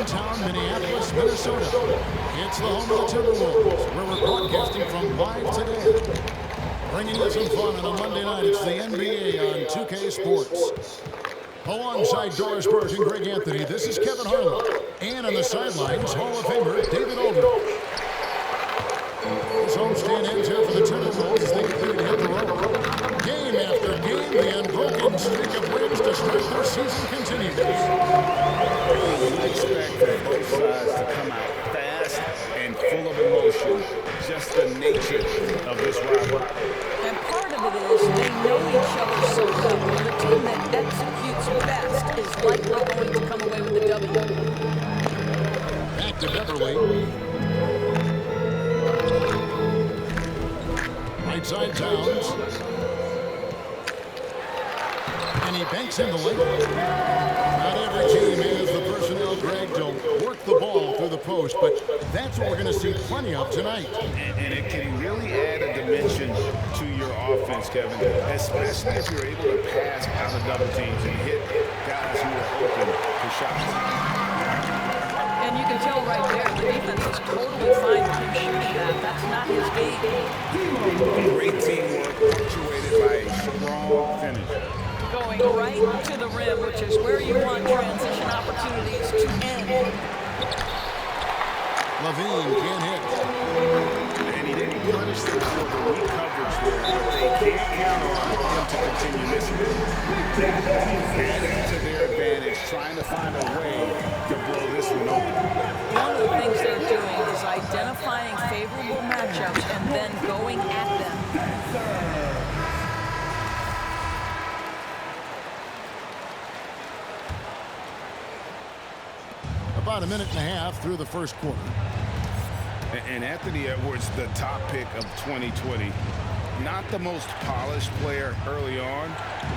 downtown Minneapolis, Minnesota. It's the home of the Timberwolves, where we're broadcasting from live today. Bringing you some fun on a Monday night, it's the NBA on 2K Sports. Alongside Doris Burke and Greg Anthony, this is Kevin Harlan. And on the sidelines, Hall of Famer David Aldridge. This homestand ends here for the Timberwolves as they continue to hit the road. Game after game, the unbroken streak of wins to start their season continues. You expect for both sides to come out fast and full of emotion. Just the nature of this rivalry. And part of it is they know each other so well. The team that executes best is likely going to come away with the W. Back to Beverly. Right side Towns. And he banks in the lane. Not every team has the personnel, Greg, to work the ball through the post, but that's what we're going to see plenty of tonight. And it can really add a dimension to your offense, Kevin, especially if you're able to pass out of double teams and hit guys who are open for shots. And you can tell right there, the defense is totally fine with him shooting that. That's not his game. Great teamwork, punctuated by a strong finish. Going right to the rim, which is where you want transition opportunities to end. Levine can't hit. And he didn't punish them for the weak coverage there, but they can't count on him to continue missing it. Adding to their advantage, trying to find a way to blow this one open. One of the things they're doing is identifying favorable matchups and then going at them. About a minute and a half through the first quarter. And Anthony Edwards, the top pick of 2020. Not the most polished player early on,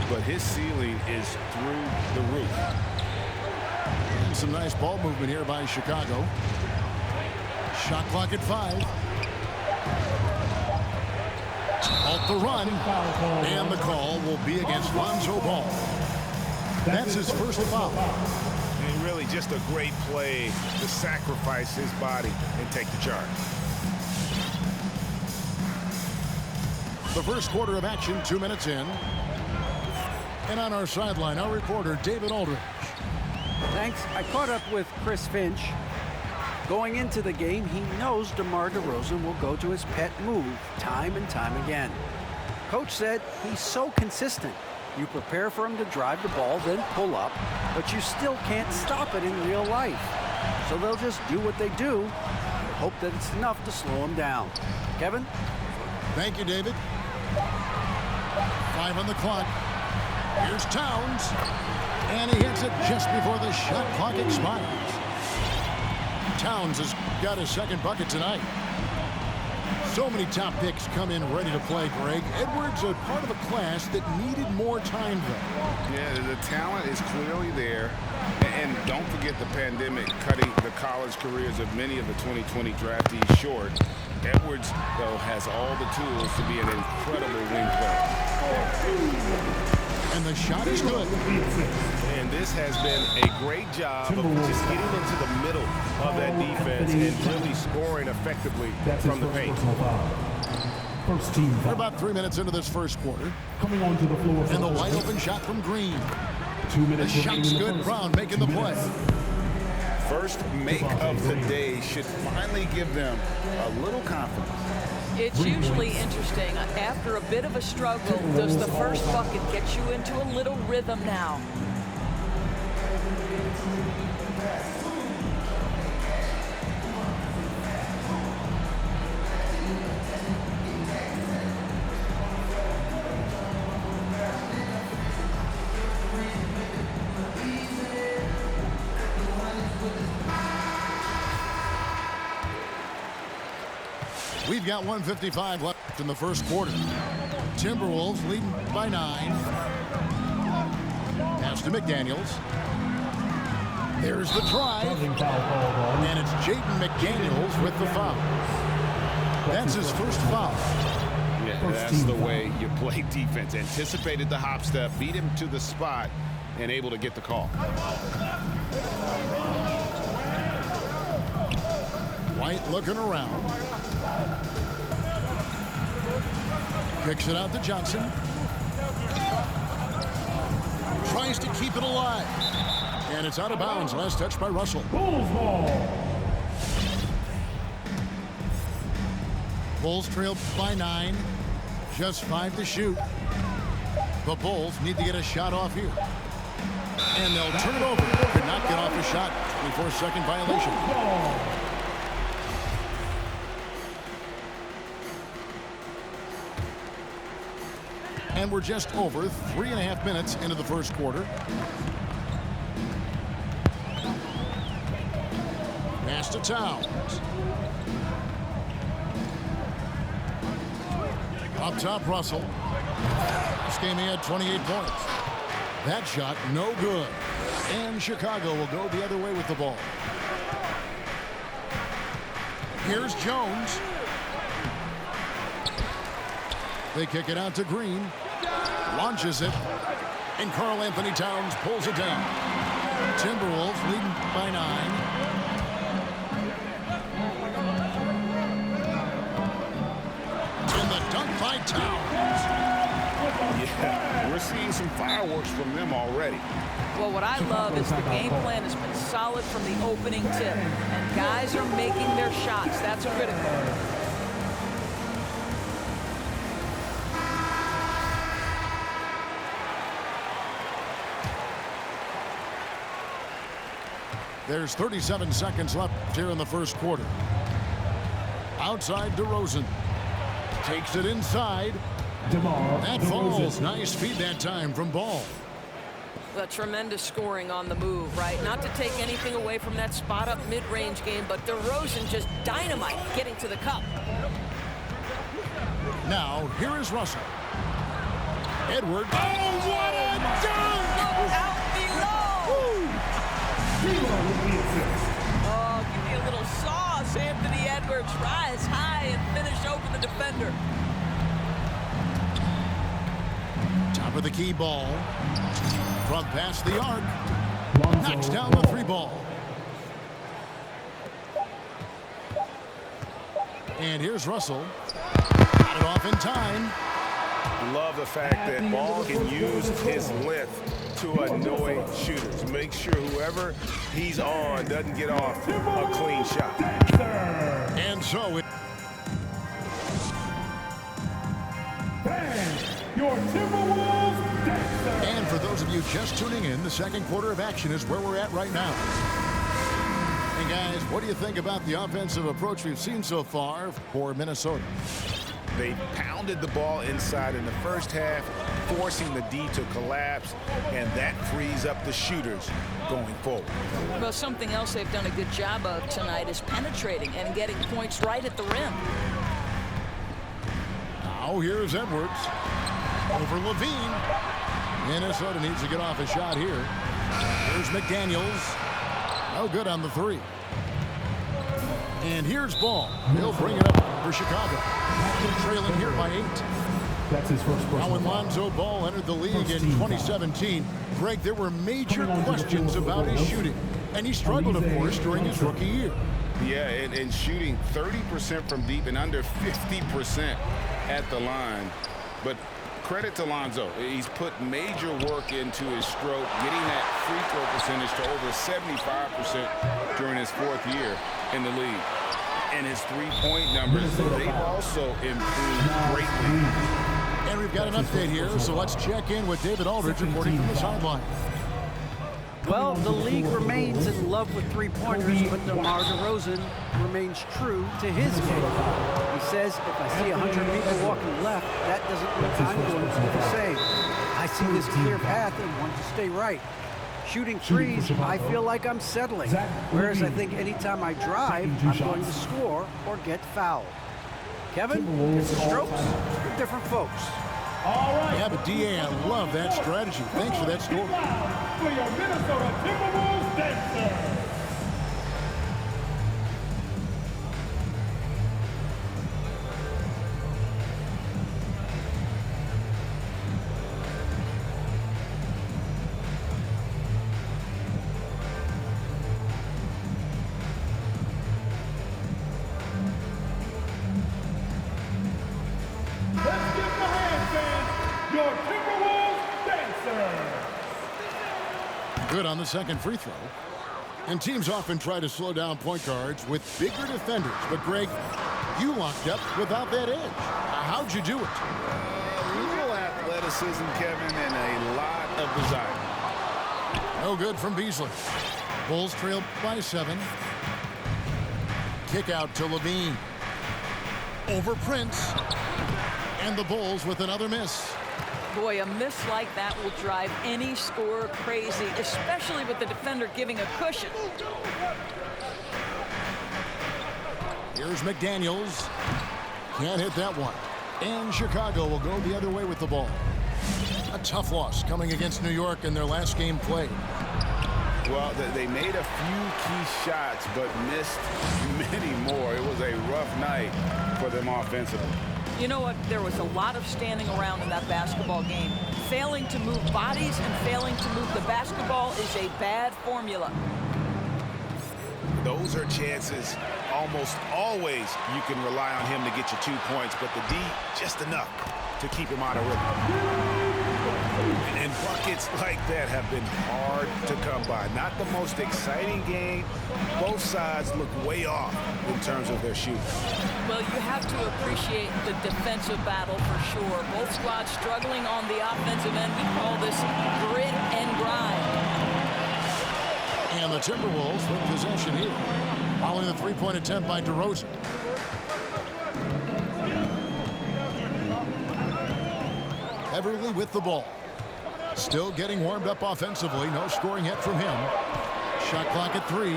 but his ceiling is through the roof. And some nice ball movement here by Chicago. Shot clock at 5. Off the run. And the call will be against Lonzo Ball. That's his first foul. And really just a great play to sacrifice his body and take the charge. The first quarter of action, 2 minutes in. And on our sideline, our reporter, David Aldridge. Thanks. I caught up with Chris Finch. Going into the game, he knows DeMar DeRozan will go to his pet move time and time again. Coach said he's so consistent. You prepare for him to drive the ball, then pull up, but you still can't stop it in real life. So they'll just do what they do and hope that it's enough to slow him down. Kevin? Thank you, David. 5 on the clock. Here's Towns. And he hits it just before the shot clock expires. Towns has got his second bucket tonight. So many top picks come in ready to play, Greg. Edwards a part of a class that needed more time, though. Yeah, the talent is clearly there. And don't forget the pandemic cutting the college careers of many of the 2020 draftees short. Edwards, though, has all the tools to be an incredible wing player. And the shot is good. And this has been a great job of just getting into the middle of that defense and really scoring effectively from the paint. First team. We're about 3 minutes into this first quarter. Coming onto the floor. And the wide open shot from Green. 2 minutes. The shot's good. Brown making the play. First make of the day should finally give them a little confidence. It's usually interesting. After a bit of a struggle, does the first bucket get you into a little rhythm now? We've got 1:55 left in the first quarter. Timberwolves leading by 9. Pass to McDaniels. There's the drive. And it's Jaden McDaniels with the foul. That's his first foul. Yeah, that's the way you play defense. Anticipated the hop step, beat him to the spot, and able to get the call. White looking around. Kicks it out to Johnson. Tries to keep it alive. And it's out of bounds. Last touch by Russell. Bulls ball. Bulls trail by 9. Just 5 to shoot. The Bulls need to get a shot off here. And they'll turn it over. Could not get off a shot. 24-second violation. And we're just over 3.5 minutes into the first quarter. Pass to Towns. Up top, Russell. This game he had 28 points. That shot, no good. And Chicago will go the other way with the ball. Here's Jones. They kick it out to Green. Launches it. And Karl Anthony Towns pulls it down. Timberwolves leading by 9. By Towns. Yeah, we're seeing some fireworks from them already. Well, what I love is the game plan has been solid from the opening tip. And guys are making their shots. That's critical. There's 37 seconds left here in the first quarter. Outside DeRozan. Takes it inside. That falls. Nice feed that time from Ball. The tremendous scoring on the move, right? Not to take anything away from that spot-up mid-range game, but DeRozan just dynamite getting to the cup. Now, here is Russell. Edwards. Oh, what a dunk! Out below! Oh, give me a little sauce, Anthony Edwards. Rise high and finish over the defender. Top of the key ball. From past the arc. Knocks down the 3 ball. And here's Russell. Got it off in time. Love the fact that Ball can use his length to annoy shooters. Make sure whoever he's on doesn't get off a clean shot. And so it. Your Timberwolves dancer. And for those of you just tuning in, the second quarter of action is where we're at right now. And guys, what do you think about the offensive approach we've seen so far for Minnesota? They pounded the ball inside in the first half, forcing the D to collapse, and that frees up the shooters going forward. Well, something else they've done a good job of tonight is penetrating and getting points right at the rim. Now here's Edwards. Over Levine. Minnesota needs to get off a shot here. Here's McDaniels. No good on the 3. And here's Ball. He'll bring it up for Chicago. Trailing here by 8. That's his first Now, when foul. Lonzo Ball entered the league in 2017, Greg, there were major questions about his shooting. And he struggled, of course, during his rookie year. Yeah, and shooting 30% from deep and under 50% at the line. But credit to Lonzo. He's put major work into his stroke, getting that free throw percentage to over 75% during his 4th year in the league. And his three-point numbers, they've also improved greatly. And we've got an update here, so let's check in with David Aldridge reporting from the sideline. Well, the league remains in love with three-pointers, but DeMar DeRozan remains true to his game. He says, if I see 100 people walking left, that doesn't mean I'm going to do the same. I see this clear path and want to stay right. Shooting threes, I feel like I'm settling, whereas I think anytime I drive, I'm going to score or get fouled. Kevin, it's the Strokes, they're different folks. All right. Yeah, but DA, I love that strategy. Thanks for that story. For your Minnesota Timberwolves dancer. Good on the second free throw. And teams often try to slow down point guards with bigger defenders. But, Greg, you locked up without that edge. How'd you do it? A little athleticism, Kevin, and a lot of desire. No good from Beasley. Bulls trail by 7. Kick out to Levine. Over Prince. And the Bulls with another miss. Boy, a miss like that will drive any scorer crazy, especially with the defender giving a cushion. Here's McDaniels. Can't hit that one. And Chicago will go the other way with the ball. A tough loss coming against New York in their last game played. Well, they made a few key shots, but missed many more. It was a rough night for them offensively. You know what? There was a lot of standing around in that basketball game. Failing to move bodies and failing to move the basketball is a bad formula. Those are chances. Almost always you can rely on him to get you 2 points, but the D, just enough to keep him out of rhythm. And buckets like that have been hard to come by. Not the most exciting game. Both sides look way off in terms of their shooting. Well, you have to appreciate the defensive battle for sure. Both squads struggling on the offensive end. We call this grit and grind. And the Timberwolves with possession here. Following the three-point attempt by DeRozan. Beverly with the ball. Still getting warmed up offensively. No scoring yet from him. Shot clock at 3.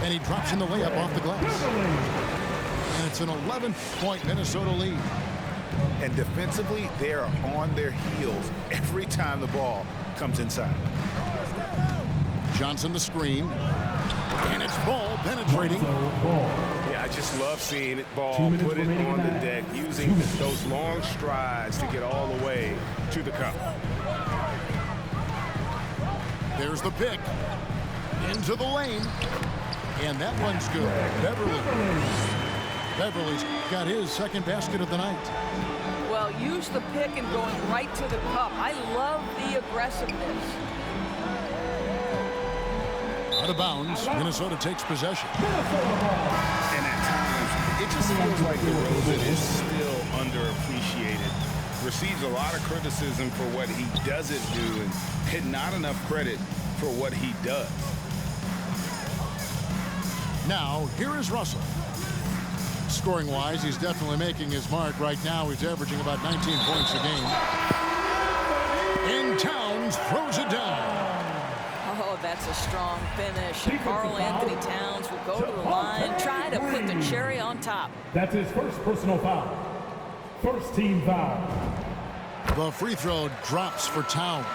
And he drops in the layup off the glass. And it's an 11-point Minnesota lead. And defensively, they are on their heels every time the ball comes inside. Johnson the screen. And it's ball penetrating. Yeah, I just love seeing it ball, put it on the deck, using those long strides to get all the way to the cup. There's the pick. Into the lane. And that one's good. Beverly's got his second basket of the night. Well, use the pick and going right to the cup. I love the aggressiveness. Out of bounds, Minnesota takes possession. And at times, it just feels like DeRozan is still underappreciated. Receives a lot of criticism for what he doesn't do and not enough credit for what he does. Now, here is Russell. Scoring-wise, he's definitely making his mark. Right now, he's averaging about 19 points a game. And Towns throws it down. Oh, that's a strong finish. And Karl Anthony Towns will go to the line, try to put the cherry on top. That's his first personal foul. First team foul. The free throw drops for Towns.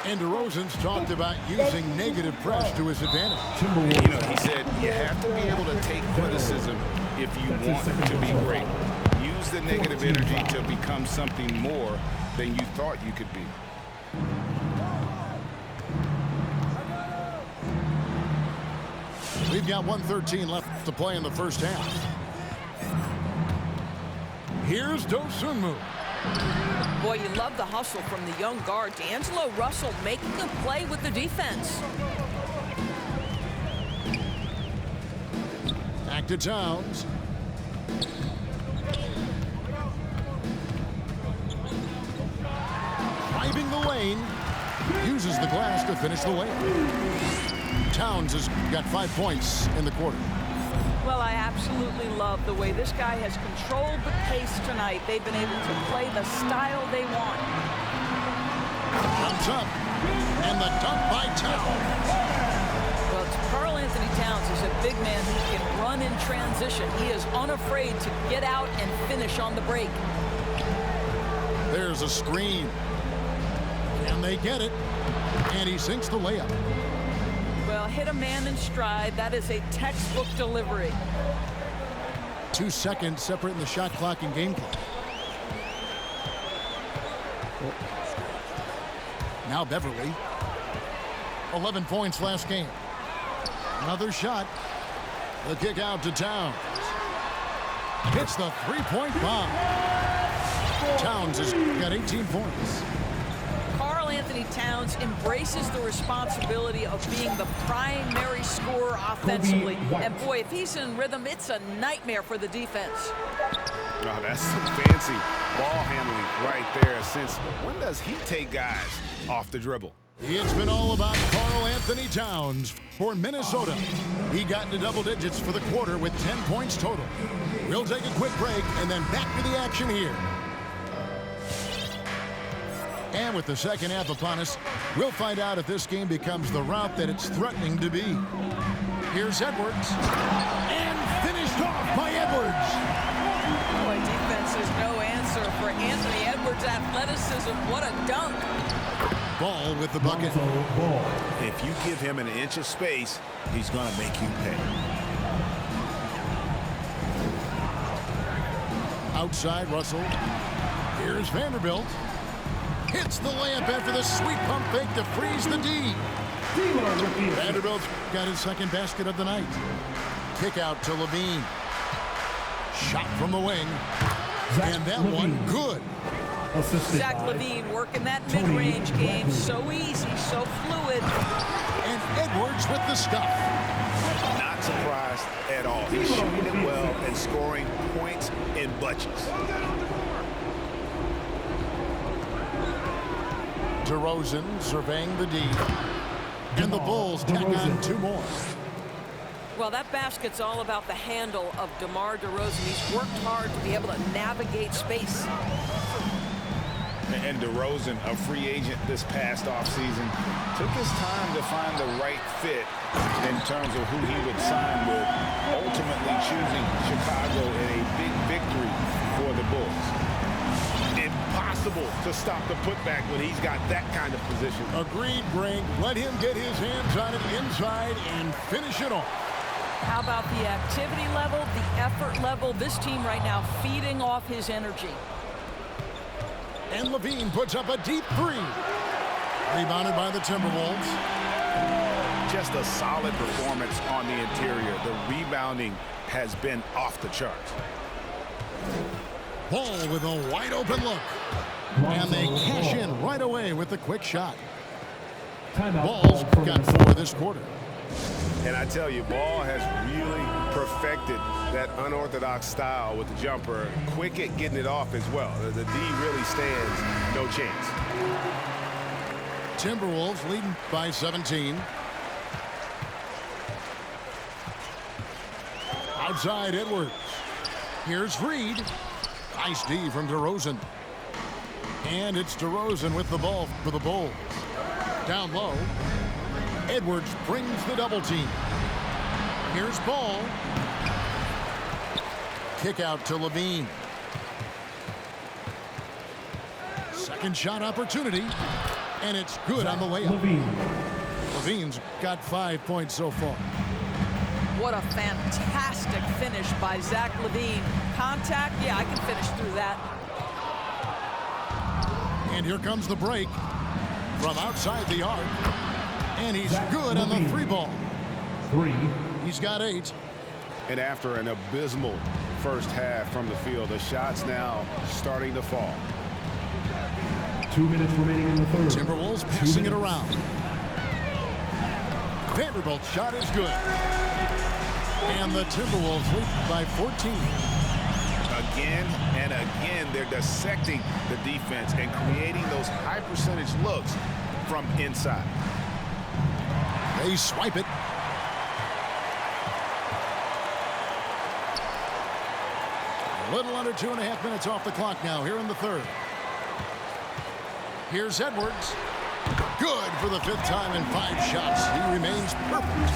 And DeRozan's talked about using negative press to his advantage. You know, he said you have to be able to take criticism if you want to be great. Use the negative energy to become something more than you thought you could be. We've got 1:13 left to play in the first half. Here's Dosunmu. Boy, you love the hustle from the young guard. D'Angelo Russell making a play with the defense. Back to Towns. Driving the lane. Uses the glass to finish the layup. Towns has got 5 points in the quarter. Well, I absolutely love the way this guy has controlled the pace tonight. They've been able to play the style they want. Comes up. And the dunk by Towns. Well, Karl Anthony Towns is a big man who can run in transition. He is unafraid to get out and finish on the break. There's a screen. And they get it. And he sinks the layup. Well, hit a man in stride. That is a textbook delivery. 2 seconds separating the shot clock and game clock. Now Beverly. 11 points last game. Another shot. The kick out to Towns. Hits the three-point bomb. Towns has got 18 points. Karl Anthony Towns embraces the responsibility of being the primary scorer offensively. And boy, if he's in rhythm, it's a nightmare for the defense. Oh, that's some fancy ball handling right there. Since when does he take guys off the dribble? It's been all about Karl Anthony Towns for Minnesota. He got into double digits for the quarter with 10 points total. We'll take a quick break and then back to the action here. And with the second half upon us, we'll find out if this game becomes the route that it's threatening to be. Here's Edwards. And finished off by Edwards. Boy, defense is no answer for Anthony Edwards' athleticism. What a dunk. Ball with the bucket. If you give him an inch of space, he's going to make you pay. Outside Russell. Here's Vanderbilt. Hits the layup after the sweet pump fake to freeze the D. Vanderbilt got his second basket of the night. Kick out to Levine. Shot from the wing. And that one good. Zach Levine working that mid-range game. So easy, so fluid. And Edwards with the stuff. Not surprised at all. He's shooting it well and scoring points in bunches. DeRozan surveying the D. And the Bulls tack on 2 more. Well, that basket's all about the handle of DeMar DeRozan. He's worked hard to be able to navigate space. And DeRozan, a free agent this past offseason, took his time to find the right fit in terms of who he would sign with, ultimately choosing Chicago in a big victory for the Bulls. Impossible to stop the putback when he's got that kind of position. Agreed, Greg. Let him get his hands on it inside and finish it off. How about the activity level, the effort level? This team right now feeding off his energy. And Levine puts up a deep 3. Rebounded by the Timberwolves. Just a solid performance on the interior. The rebounding has been off the charts. Ball with a wide open look. And they cash in right away with the quick shot. Ball's got 4 this quarter. And I tell you, Ball has really perfected that unorthodox style with the jumper. Quick at getting it off as well. The D really stands no chance. Timberwolves leading by 17. Outside Edwards. Here's Reed. Nice D from DeRozan. And it's DeRozan with the ball for the Bulls. Down low. Edwards brings the double team. Here's Ball. Kick out to Levine. Second shot opportunity. And it's good on the layup. Levine's got 5 points so far. What a fantastic finish by Zach Levine. Contact, yeah, I can finish through that. And here comes the break from outside the arc. And he's good on the 3 ball. He's got 8. And after an abysmal first half from the field, the shots now starting to fall. 2 minutes remaining in the third. Timberwolves passing it around. Vanderbilt's shot is good. And the Timberwolves lead by 14. Again and again, they're dissecting the defense and creating those high percentage looks from inside. They swipe it. A little under 2.5 minutes off the clock now here in the third. Here's Edwards. Good for the 5th time in 5 shots. He remains perfect.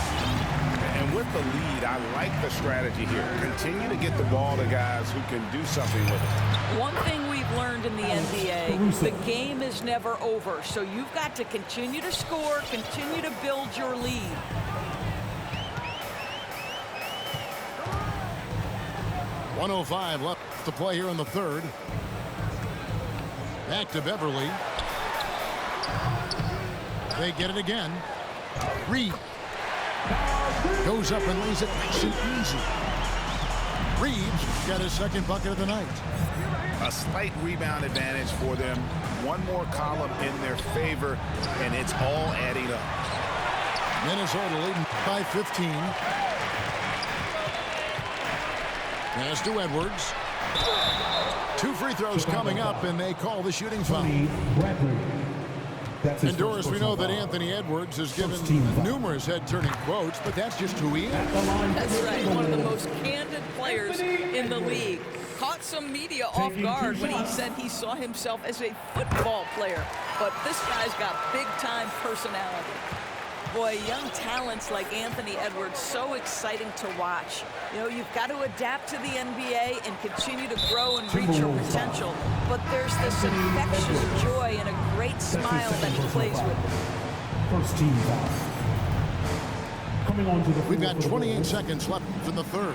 And with the lead, I like the strategy here. Continue to get the ball to guys who can do something with it. One thing we've learned in the NBA, the game is never over. So you've got to continue to score, continue to build your lead. .105 left to play here in the 3rd. Back to Beverly. They get it again. Reed goes up and lays it nice and easy. Reeves got his 2nd bucket of the night. A slight rebound advantage for them. One more column in their favor, and it's all adding up. Minnesota leading by 15. Pass to Edwards. 2 free throws coming up, and they call the shooting foul. And Doris, we know that Anthony Edwards has given numerous head-turning quotes, but that's just who he is. That's right, one of the most candid players in the league. Caught some media off guard when he said he saw himself as a football player, but this guy's got big-time personality. Boy, young talents like Anthony Edwards, so exciting to watch. You know, you've got to adapt to the NBA and continue to grow and reach your potential. But there's this infectious joy and a great smile that he plays with. First team foul. Coming on to the We've got 28 seconds left in the 3rd.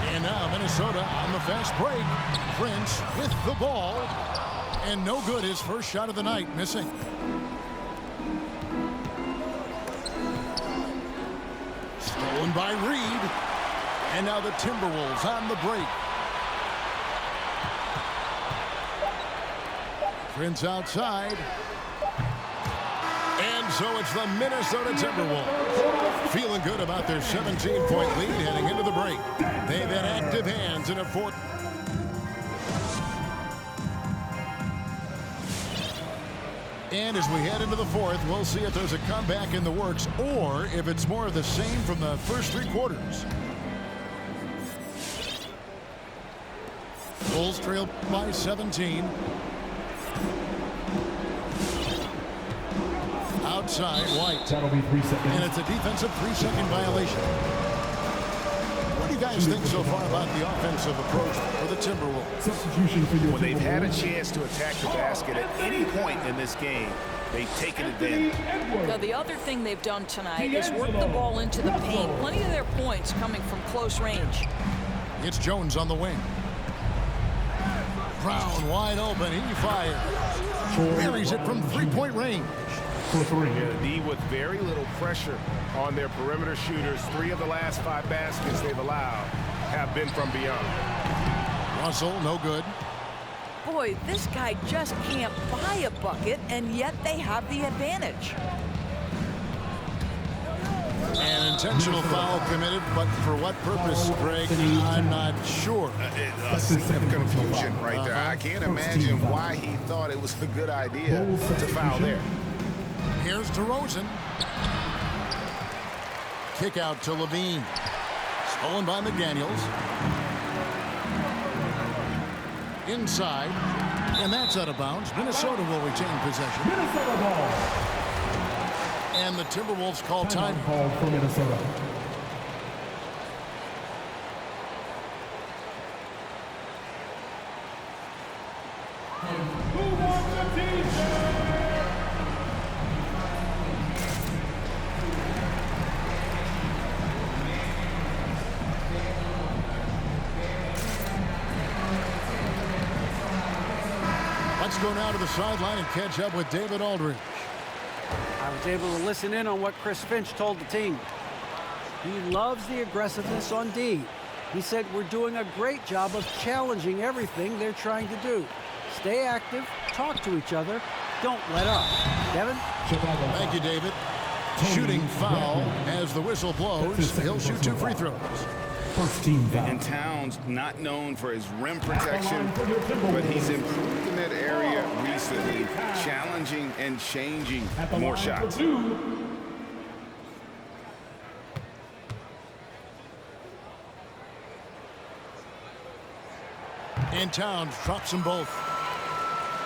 And now Minnesota on the fast break. Prince with the ball. And no good, his first shot of the night, missing. Stolen by Reed. And now the Timberwolves on the break. Prince outside. And so it's the Minnesota Timberwolves feeling good about their 17-point lead heading into the break. They've had active hands in a 4th. And as we head into the 4th, we'll see if there's a comeback in the works or if it's more of the same from the first 3 quarters. Bulls trail by 17. Outside, White. That'll be 3 seconds. And it's a defensive 3-second violation. What do you guys think so far about the offensive approach for the Timberwolves? Substitution for your When they've had a chance to attack the basket at any point in this game, they've taken advantage. Now, the other thing they've done tonight is work the ball into the paint. Plenty of their points coming from close range. It's Jones on the wing. Brown wide open. He fires. Buries it from 3-point range. Yeah, D with very little pressure on their perimeter shooters. 3 of the last 5 baskets they've allowed have been from beyond. Russell, no good. Boy, this guy just can't buy a bucket, and yet they have the advantage. An intentional foul committed, but for what purpose, Greg? I'm not sure. A scene of confusion right there. I can't imagine why he thought it was a good idea to foul there. Here's DeRozan. Kick out to Levine. Stolen by McDaniels. Inside. And that's out of bounds. Minnesota will retain possession. Minnesota ball. And the Timberwolves call time. Called for Minnesota. Who wants the t-shirt? Let's go now to the sideline and catch up with David Aldridge. I was able to listen in on what Chris Finch told the team. He loves the aggressiveness on D. He said we're doing a great job of challenging everything they're trying to do. Stay active, talk to each other, don't let up. Devin? Thank you, David. Shooting foul as the whistle blows. He'll shoot 2 free throws. First team foul. And Towns, not known for his rim protection, but he's improved in that area recently, challenging and changing more shots. And Towns drops them both.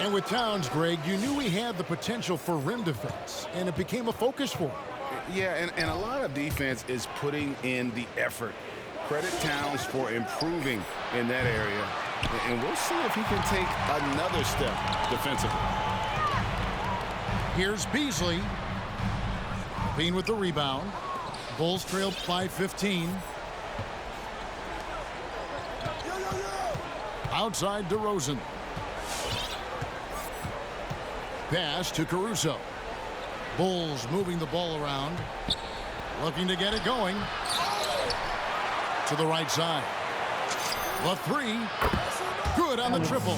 And with Towns, Greg, you knew he had the potential for rim defense, and it became a focus for him. Yeah, and a lot of defense is putting in the effort. Credit Towns for improving in that area, and we'll see if he can take another step defensively. Here's Beasley. Bean with the rebound. Bulls trailed by 15. Outside DeRozan. Pass to Caruso. Bulls moving the ball around. Looking to get it going. To the right side. The three. Good on the triple.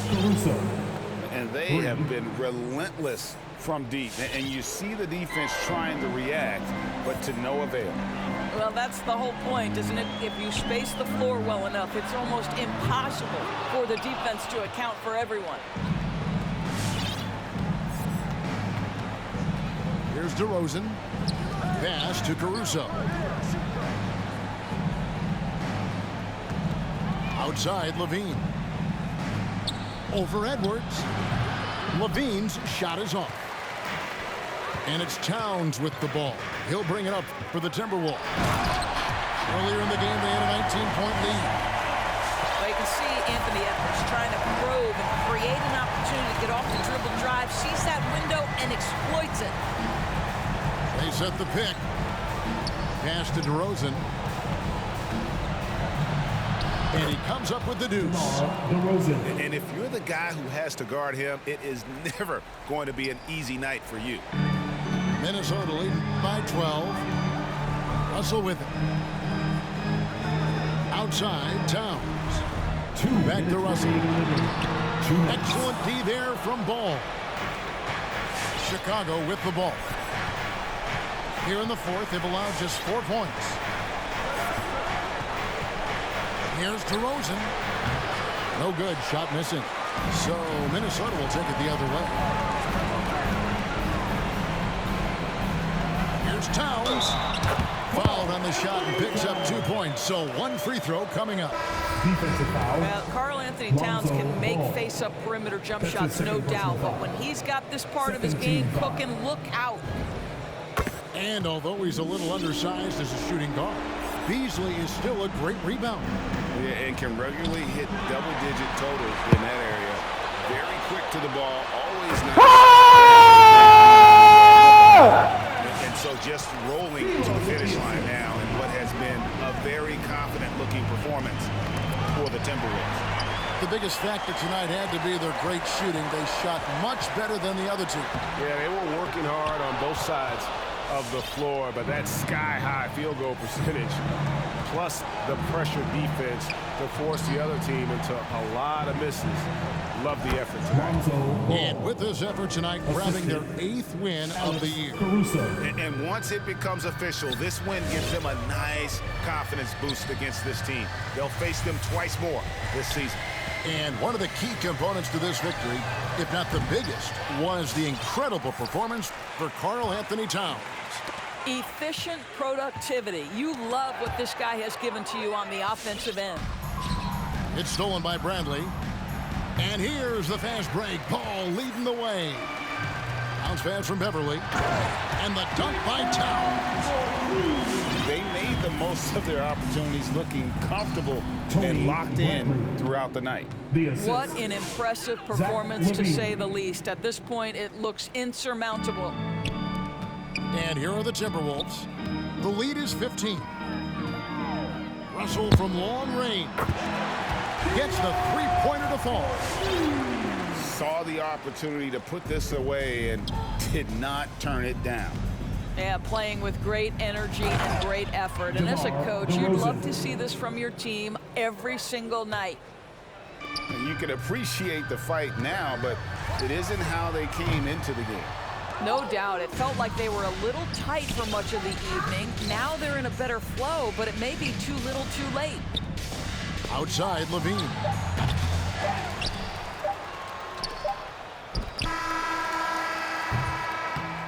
And they have been relentless from deep. And you see the defense trying to react, but to no avail. Well, that's the whole point, isn't it? If you space the floor well enough, it's almost impossible for the defense to account for everyone. Here's DeRozan. Pass to Caruso. Outside Levine. Over Edwards. Levine's shot is off. And it's Towns with the ball. He'll bring it up for the Timberwolves. Earlier in the game, they had a 19-point lead. Well, you can see Anthony Edwards trying to probe and create an opportunity to get off the dribble drive, sees that window, and exploits it. They set the pick. Pass to DeRozan. And he comes up with the deuce. And if you're the guy who has to guard him, it is never going to be an easy night for you. Minnesota leading by 12. Russell with it. Outside, Towns. Back to Russell. Excellent D there from Ball. Chicago with the ball. Here in the fourth, they've allowed just 4 points. Here's DeRozan. No good. Shot missing. So Minnesota will take it the other way. Here's Towns. Fouled on the shot and picks up 2 points. So 1 free throw coming up. Well, Karl Anthony Towns can make face-up perimeter jump shots, no doubt. But when he's got this part of his game cooking, look out. And although he's a little undersized as a shooting guard, Beasley is still a great rebounder. Yeah, and can regularly hit double-digit totals in that area. Very quick to the ball, always nice. And so just rolling to the finish line now in what has been a very confident-looking performance for the Timberwolves. The biggest factor tonight had to be their great shooting. They shot much better than the other two. Yeah, they were working hard on both sides of the floor, but that sky-high field goal percentage plus the pressure defense to force the other team into a lot of misses. Love the effort tonight. And with this effort tonight, grabbing their 8th win of the year. And once it becomes official, this win gives them a nice confidence boost against this team. They'll face them twice more this season. And one of the key components to this victory, if not the biggest, was the incredible performance for Karl Anthony Towns. Efficient productivity. You love what this guy has given to you on the offensive end. It's stolen by Bradley. And here's the fast break. Paul leading the way. Bounce pass from Beverly. And the dunk by Towns. They made the most of their opportunities, looking comfortable and locked in throughout the night. What an impressive performance, to say the least. At this point, it looks insurmountable. And here are the Timberwolves. The lead is 15. Russell from long range gets the three-pointer to fall. Saw the opportunity to put this away and did not turn it down. Yeah, playing with great energy and great effort. And as a coach, you'd love to see this from your team every single night. And you can appreciate the fight now, but it isn't how they came into the game. No doubt. It felt like they were a little tight for much of the evening. Now they're in a better flow, but it may be too little too late. Outside, Levine.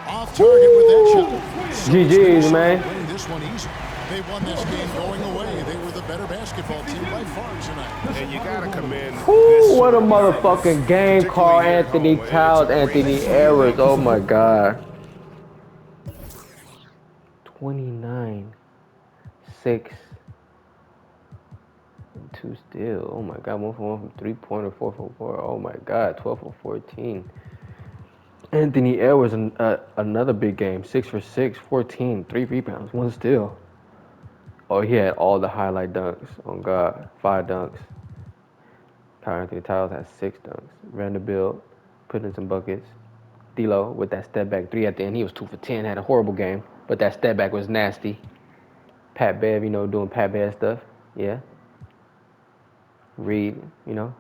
Off target with that shot. GG's, man. Winning this one easy. They won this game going away. They were the better basketball team by far tonight. And you got to commend this Ooh, what sort a of motherfucking game. particularly Carl here at Anthony home. It's a Towns, great Anthony feeling. Edwards. Oh my God. 29, 6, and 2 steals. Oh my God. 1 for 1 from 3-pointer, 4 for 4. Oh my God. 12 for 14. Anthony Edwards, another big game. 6 for 6, 14, 3 rebounds, 1 steal. Oh, he had all the highlight dunks. Oh God. 5 dunks. Karl Anthony Towns had 6 dunks. Vanderbilt put in some buckets. D'Lo with that step back 3 at the end. He was 2 for 10. Had a horrible game, but that step back was nasty. Pat Bev, doing Pat Bev stuff. Yeah. Reed, my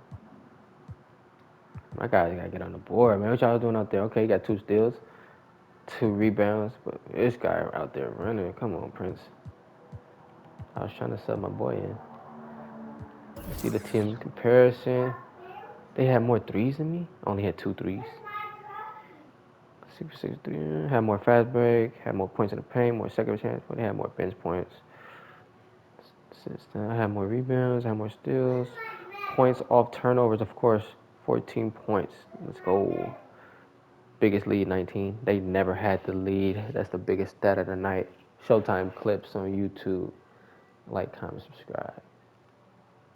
guys gotta get on the board, man. What y'all doing out there? Okay, you got 2 steals, 2 rebounds, but this guy out there running. Come on, Prince. I was trying to sub my boy in. See the team comparison. They had more threes than me. Only had 2 threes. 6 for 6 3. Had more fast break. Had more points in the paint. More second chance. But they had more bench points. I had more rebounds. Had more steals. Points off turnovers, of course. 14 points. Let's go. Biggest lead, 19. They never had the lead. That's the biggest stat of the night. Showtime clips on YouTube. Like, comment, subscribe.